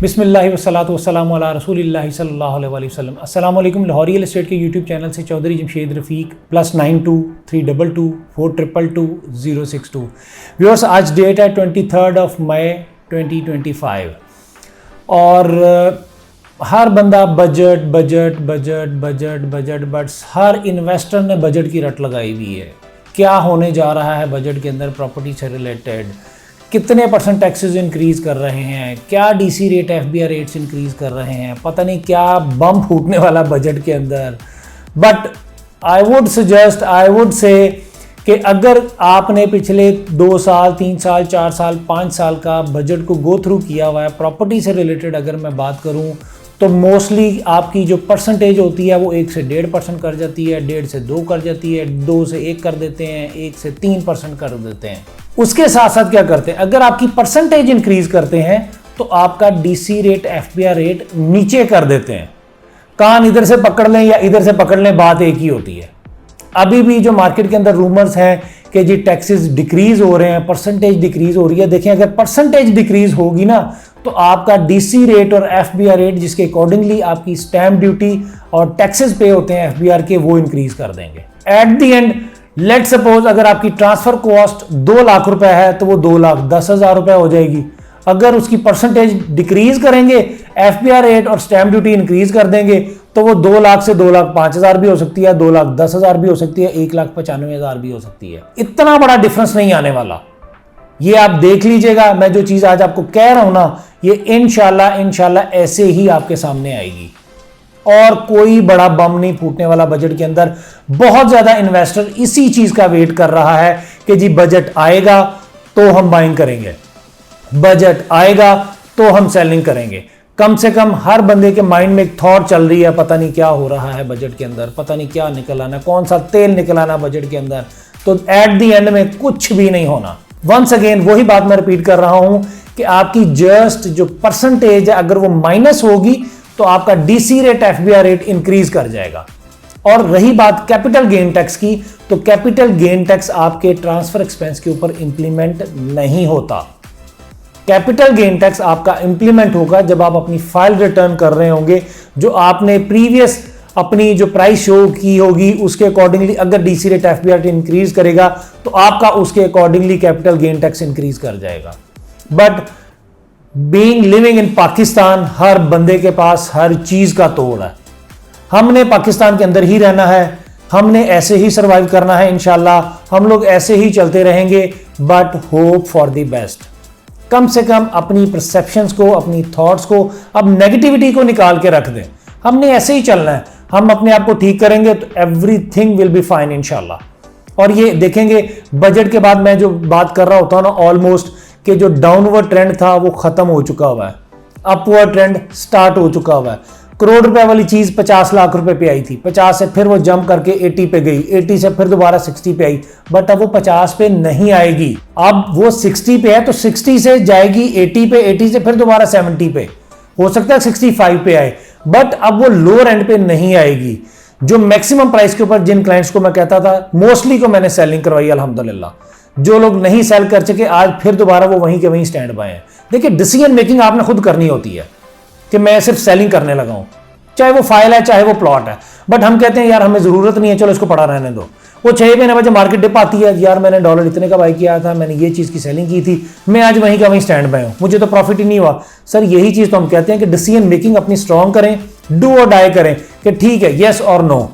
बिस्मिल्लाहि वस्सलातु वस्सलामु अला रसूलिल्लाहि सल्लल्लाहु अलैहि वसल्लम। अस्सलाम वालेकुम। लाहौर रियल एस्टेट के यूट्यूब चैनल से चौधरी जमशेद रफ़ीक +9232224062। व्यूअर्स, आज डेट है 23 मई 2025 और हर बंदा budget budget budget budget budget buts हर इन्वेस्टर ने बजट की रट लगाई हुई है। क्या होने जा रहा है बजट के अंदर प्रॉपर्टी से रिलेटेड, कितने % टैक्सेस इंक्रीज़ कर रहे हैं, क्या DC rate FBI rates increase कर रहे हैं, पता नहीं क्या बम फूटने वाला बजट के अंदर। बट आई वुड से कि अगर आपने पिछले 2 साल 3 साल 4 साल 5 साल का बजट को गो थ्रू किया हुआ है, प्रॉपर्टी से रिलेटेड अगर मैं बात करूं तो मोस्टली आपकी जो परसेंटेज होती है वो 1 से 1.5% कर जाती है, 1.5 से 2 कर जाती है, 2 से 1 कर देते हैं, 1 से 3% कर देते हैं। उसके साथ साथ क्या करते हैं, अगर आपकी परसेंटेज इंक्रीज करते हैं तो आपका डीसी रेट एफबीआई रेट नीचे कर देते हैं। कान इधर से पकड़ लें या इधर से पकड़ लें, बात एक ही होती है। अभी भी जो मार्केट के अंदर रूमर्स हैं कि जी टैक्सेस डिक्रीज हो रहे हैं, परसेंटेज डिक्रीज हो रही है। देखिए, अगर परसेंटेज डिक्रीज होगी ना तो आपका डीसी रेट और एफबीआई रेट, जिसके अकॉर्डिंगली आपकी स्टैंप ड्यूटी और टैक्सेस पे होते हैं एफबीआर के, वो इंक्रीज कर देंगे। At the and let suppose अगर आपकी ट्रांसफर कॉस्ट 2 लाख रुपए है तो वो 2,10,000 रुपए हो जाएगी। अगर उसकी परसेंटेज डिक्रीज करेंगे, एफबीआई रेट और स्टैंप ड्यूटी इंक्रीज कर देंगे तो वो 2 लाख से 2,05,000 भी हो सकती है, 2,10,000 भी हो सकती है, 1,95,000 भी हो सकती है। इतना बड़ा डिफरेंस नहीं आने वाला, ये आप देख लीजिएगा। मैं जो चीज आज आपको कह रहा हूं ना, ये इंशाल्लाह ऐसे ही आपके सामने आएगी और कोई बड़ा बम नहीं फूटने वाला बजट के अंदर। बहुत ज्यादा इन्वेस्टर इसी चीज का वेट कर रहा है कि जी बजट आएगा तो हम बाइंग करेंगे, बजट आएगा तो हम सेलिंग करेंगे। कम से कम हर बंदे के माइंड में एक थॉट चल रही है, पता नहीं क्या हो रहा है बजट के अंदर, पता नहीं क्या निकल आना, कौन सा तेल निकल आना बजट के अंदर। तो एट द एंड में कुछ भी नहीं होना। वंस अगेन वही बात मैं रिपीट कर रहा हूं कि आपकी जस्ट जो परसेंटेज है अगर वो माइनस होगी तो आपका DC rate FBI rate increase कर जाएगा। और रही बात कैपिटल गेन टैक्स की, तो कैपिटल गेन टैक्स आपके ट्रांसफर एक्सपेंस के ऊपर इंप्लीमेंट नहीं होता। कैपिटल गेन टैक्स आपका इंप्लीमेंट होगा जब आप अपनी फाइल रिटर्न कर रहे होंगे, जो आपने प्रीवियस अपनी जो प्राइस शो की होगी उसके अकॉर्डिंगली अगर DC rate FBI rate increase करेगा तो आपका उसके accordingly capital gain tax increase कर जाएगा। But being living in Pakistan, हर बंदे के पास हर चीज का तोड़ है। हमने पाकिस्तान के अंदर ही रहना है, हमने ऐसे ही सरवाइव करना है। इंशाल्लाह हम लोग ऐसे ही चलते रहेंगे। But hope for the best. कम से कम अपनी परसेप्शंस को, अपनी थॉट्स को, अब नेगेटिविटी को निकाल के रख दें। हमने ऐसे ही चलना है, हम अपने आप को ठीक करेंगे तो एवरीथिंग विल बी फाइन इंशाल्लाह। और ये देखेंगे बजट के बाद मैं जो बात कर रहा होता हूं ना, ऑलमोस्ट कि जो डाउनवर्ड ट्रेंड था वो खत्म हो चुका हुआ है, अपवर्ड ट्रेंड स्टार्ट हो चुका हुआ है। करोड़ रुपए वाली चीज 50 लाख रुपए पे आई थी, 50 से फिर वो जंप करके 80 पे गई, 80 से फिर दोबारा 60 पे आई। बट अब वो 50 पे नहीं आएगी, अब वो 60 पे है तो 60 से जाएगी 80 पे, 80 से फिर दोबारा 70 पे, हो सकता है 65 पे आए। बट अब वो लोअर एंड पे नहीं आएगी। जो मैक्सिमम प्राइस के ऊपर जिन क्लाइंट्स को मैं कहता था, मोस्टली को मैंने सेलिंग करवाई अल्हम्दुलिल्लाह। जो लोग नहीं सेल कर सके आज फिर दोबारा वो वहीं के वहीं स्टैंड बाय हैं। देखिए, डिसीजन मेकिंग आपने खुद करनी होती है कि मैं सिर्फ सेलिंग करने लगा हूं, चाहे वो फाइल है चाहे वो प्लॉट है। बट हम कहते हैं यार हमें जरूरत नहीं है, चलो इसको पड़ा रहने दो। वो 6 महीने बाद जब मार्केट डिप आती है, यार मैंने डॉलर इतने का बाई किया था, मैंने ये चीज की सेलिंग की थी, मैं आज वहीं का वहीं स्टैंड बाय हूं, मुझे तो प्रॉफिट ही नहीं हुआ। सर यही चीज तो हम कहते हैं कि डिसीजन मेकिंग अपनी स्ट्रांग करें, डू और डाई करें कि ठीक है यस और नो।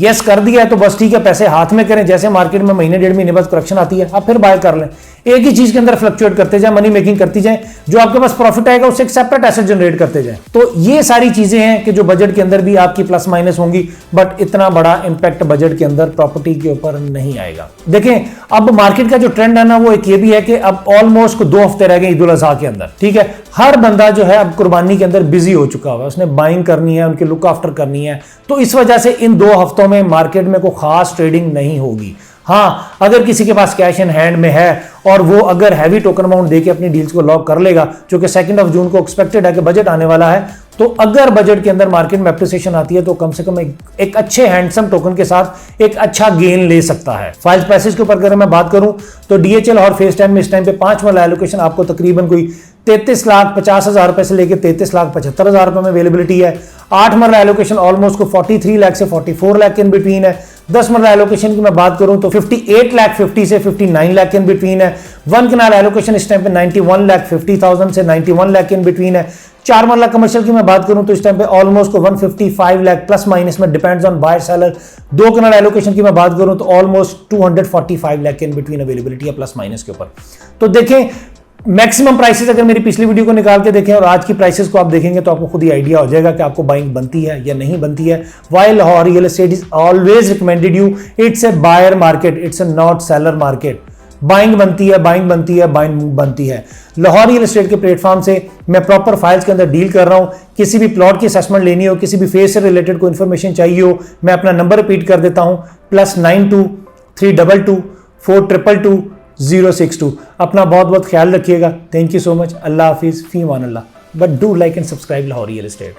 यस कर दिया है तो बस ठीक है, पैसे हाथ में करें। जैसे मार्केट में महीने 1.5 महीने बाद करेक्शन आती है, आप फिर बाय कर लें। एक ही चीज के अंदर फ्लक्चुएट करते जाए, मनी मेकिंग करती जाए, जो आपके पास प्रॉफिट आएगा उससे एक सेपरेट एसेट जनरेट करते जाए। तो ये सारी चीजें हैं कि जो बजट के अंदर भी आपकी प्लस माइनस होंगी, बट इतना बड़ा इंपैक्ट बजट के अंदर प्रॉपर्टी के ऊपर नहीं आएगा। देखें, अब मार्केट का जो ट्रेंड है ना, वो एक ये भी है कि अब ऑलमोस्ट 2 हफ्ते रह गए ईद उल अजहा के अंदर। ठीक है, हर बंदा जो है अब कुर्बानी के अंदर बिजी हो चुका हुआ है, उसने बाइंग करनी है, उनकी लुक आफ्टर करनी है। तो इस वजह से इन 2 हफ्तों में मार्केट में कोई खास ट्रेडिंग नहीं होगी। हाँ, अगर किसी के पास कैश इन हैंड में है और वो अगर हैवी टोकन अमाउंट देके अपनी डील्स को लॉक कर लेगा, जो कि 2 जून को एक्सपेक्टेड है कि बजट आने वाला है, तो अगर बजट के अंदर मार्केट में एप्रिसिएशन आती है तो कम से कम एक अच्छे हैंडसम टोकन के साथ एक अच्छा गेन ले सकता है। फाइल्स पैसेज के ऊपर अगर मैं बात करूं तो डीएचएल और फेस टाइम में इस टाइम पे 5 वाला एलोकेशन आपको तकरीबन कोई 33,50,000 रुपए से लेकर 33,75,000 रुपए में अवेलेबिलिटी है। 8 मरला एलोकेशन ऑलमोस्ट को 43 लाख से 44 लाख के इन बिटवीन है। 10 मरला एलोकेशन की मैं बात करूं तो 58,50,000 से 59 लाख के इन बिटवीन है। 1 कनाल एलोकेशन इस टाइम पे 91,50,000 से 91 लाख के इन बिटवीन है। 4 मरला कमर्शियल की मैं बात करूं तो इस टाइम पे ऑलमोस्ट को 155 लाख प्लस माइनस में, depends on buyer seller. 2 kanal allocation की मैं बात करूं तो ऑलमोस्ट 245 लाख के इन बिटवीन अवेलेबिलिटी है प्लस माइनस के ऊपर। तो देखें मैक्सिमम प्राइसेस अगर मेरी पिछली वीडियो को निकाल के देखें और आज की प्राइसेस को आप देखेंगे तो आपको खुद ही आइडिया हो जाएगा कि आपको बाइंग बनती है या नहीं बनती है। While Lahore real estate is always recommended you, it's a buyer market, it's a not seller market. Buying बनती है, बाइंग बनती है, बाइंग बनती है। लाहौर रियल एस्टेट के प्लेटफॉर्म से मैं प्रॉपर फाइल्स के अंदर डील कर रहा हूं। किसी भी प्लॉट की असेसमेंट लेनी हो, किसी भी फेज से रिलेटेड कोई इन्फॉर्मेशन चाहिए हो, मैं अपना नंबर रिपीट कर देता हूं +92 322 422 062। अपना बहुत बहुत ख्याल रखिएगा। Thank you so much. अल्लाह हाफिज़, फी मान अल्लाह। But do like and subscribe Lahore real estate.